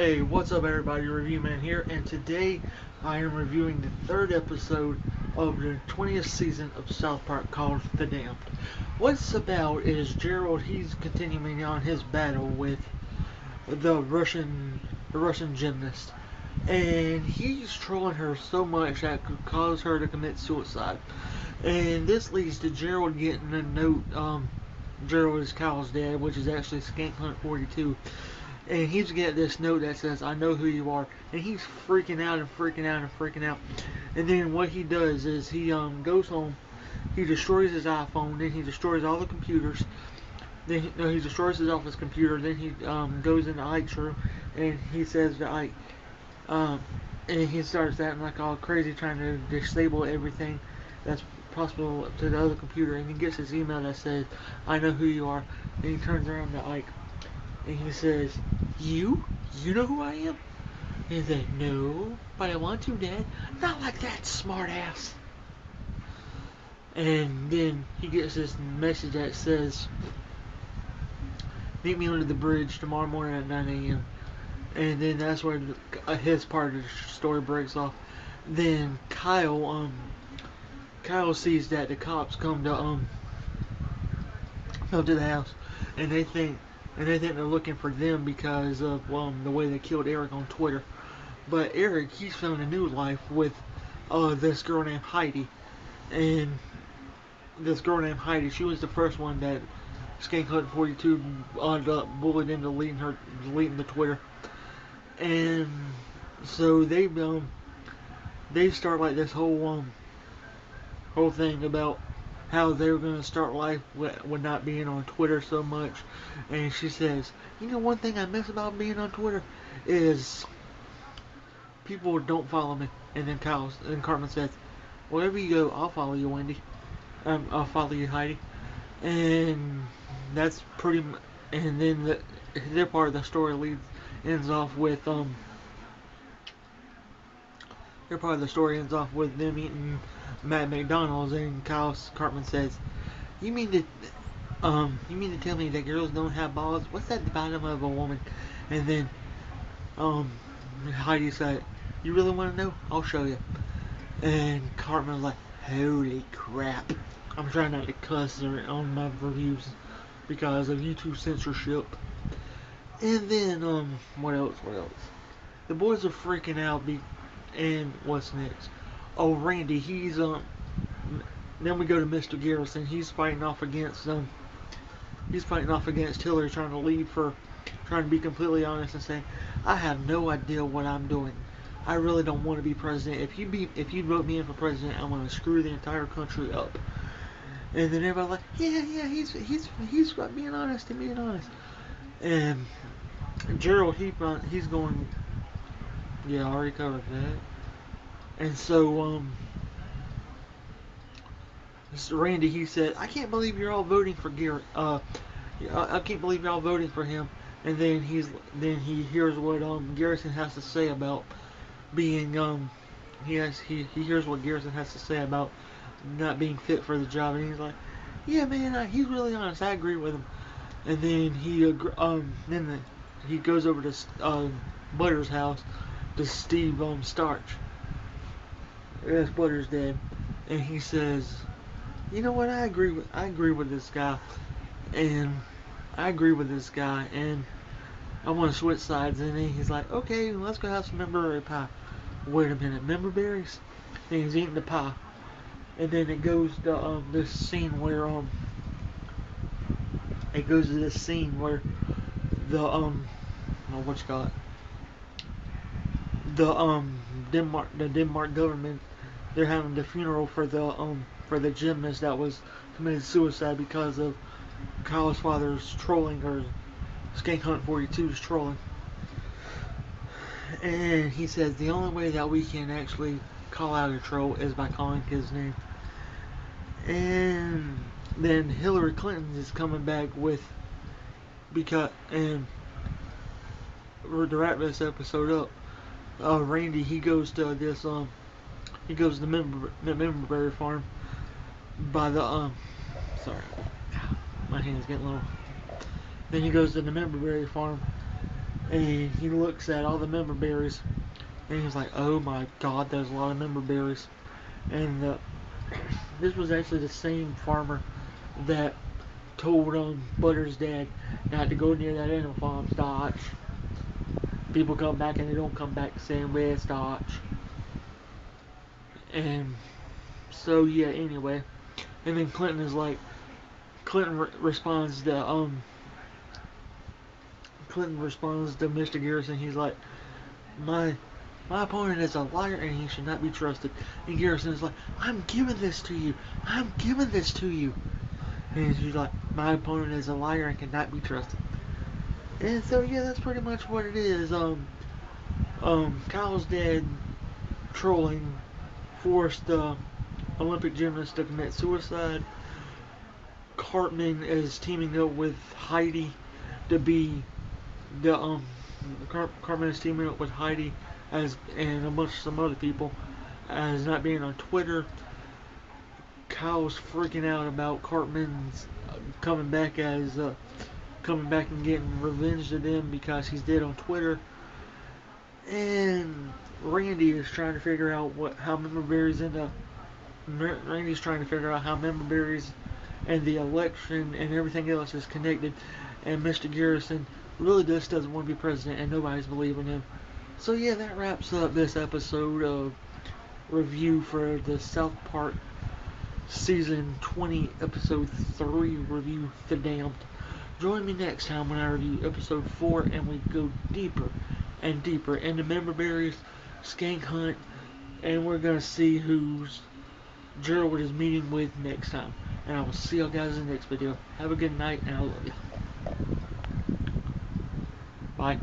Hey, what's up everybody, Review Man here, and today I am reviewing the third episode of the 20th season of South Park called The Damned. What it's about is Gerald, he's continuing on his battle with the Russian gymnast, and he's trolling her so much that could cause her to commit suicide. And this leads to Gerald getting a note, Gerald is Kyle's dad, which is actually Skank Hunt 42, and he's getting this note that says, "I know who you are," and he's freaking out and freaking out and freaking out. And then what he does is he goes home, he destroys his iPhone, then he destroys all the computers. Then he destroys his office computer. Then he goes into Ike's room, and he says to Ike, um, and he starts acting like all crazy, trying to disable everything that's possible to the other computer. And he gets his email that says, "I know who you are." And he turns around to Ike, and he says, "You? You know who I am?" And he's like, "No, but I want to, Dad." "Not like that, smartass." And then he gets this message that says, "Meet me under the bridge tomorrow morning at 9 a.m." And then that's where his part of the story breaks off. Then Kyle sees that the cops come to the house, and they think they're looking for them because of the way they killed Eric on Twitter. But Eric, he's found a new life with this girl named Heidi, and this girl named Heidi, she was the first one that Skank Hunt 42 bullied into deleting the Twitter. And so they start like this whole thing about how they were gonna start life with not being on Twitter so much. And she says, "You know, one thing I miss about being on Twitter is people don't follow me." And then Cartman says, "Wherever you go, I'll follow you, Wendy. I'll follow you, Heidi." And that's pretty. And then their part of the story ends off with their part of the story ends off with them eating Matt McDonald's, and Cartman says, you mean to tell me that girls don't have balls? What's at the bottom of a woman?" And then um, Heidi said, "You really want to know? I'll show you." And Cartman was like, "Holy crap!" I'm trying not to cuss on my reviews because of YouTube censorship. And then what else? What else? The boys are freaking out. And what's next? Oh, Randy. Then we go to Mr. Garrison. He's fighting off against Hillary, trying to be completely honest and saying, "I have no idea what I'm doing. I really don't want to be president. If you vote me in for president, I'm going to screw the entire country up." And then everybody's like, "Yeah, he's being honest and being honest." And Gerald, he's going, "Yeah, I already covered that." And so Randy, he said, "I can't believe you're all voting for Garrett. I can't believe y'all voting for him." And then he hears what Garrison has to say about being he hears what Garrison has to say about not being fit for the job, and he's like, "Yeah, man, he's really honest. I agree with him." And then he goes over to Butter's house, to Steve Starch. That's Butter's dad, and he says, "You know what? I agree with this guy, and I agree with this guy, and I want to switch sides." And then he's like, "Okay, let's go have some memberberry pie." Wait a minute, member berries? And he's eating the pie, and then it goes to this scene where the what you call it, the Denmark government, they're having the funeral for the gymnast that was committed suicide because of Kyle's father's trolling, or Skank Hunt 42's trolling. And he says the only way that we can actually call out a troll is by calling his name. And then Hillary Clinton is coming back with, and to wrap this episode up, Randy, he goes to the memberberry farm by the sorry, my hand's getting a little. Then he goes to the memberberry farm and he looks at all the member berries, and he's like, "Oh my God, there's a lot of member berries." And this was actually the same farmer that told Butter's dad not to go near that animal farm, Stotch. People come back and they don't come back the same way as Stotch. And so yeah, anyway. And then Clinton is like, responds to Clinton responds to Mr. Garrison. He's like, my my opponent is a liar and he should not be trusted. And Garrison is like, I'm giving this to you. I'm giving this to you. And she's like, my opponent is a liar and cannot be trusted. And so yeah, that's pretty much what it is. Kyle's dad trolling forced the Olympic gymnast to commit suicide. Cartman is teaming up with Heidi to be the Cartman is teaming up with Heidi as and a bunch of some other people as not being on Twitter. Kyle's freaking out about Cartman's coming back and getting revenge to them because he's dead on Twitter. And Randy is trying to figure out how member berries end up. Randy's trying to figure out how member berries and the election and everything else is connected. And Mr. Garrison really just doesn't want to be president, and nobody's believing him. So yeah, that wraps up this episode of review for the South Park Season 20, Episode 3 review, The Damned. Join me next time when I review Episode 4 and we go deeper and deeper into member berries, skank hunt, and we're going to see who's Gerald is meeting with next time. And I will see you guys in the next video. Have a good night, and I love you. Bye.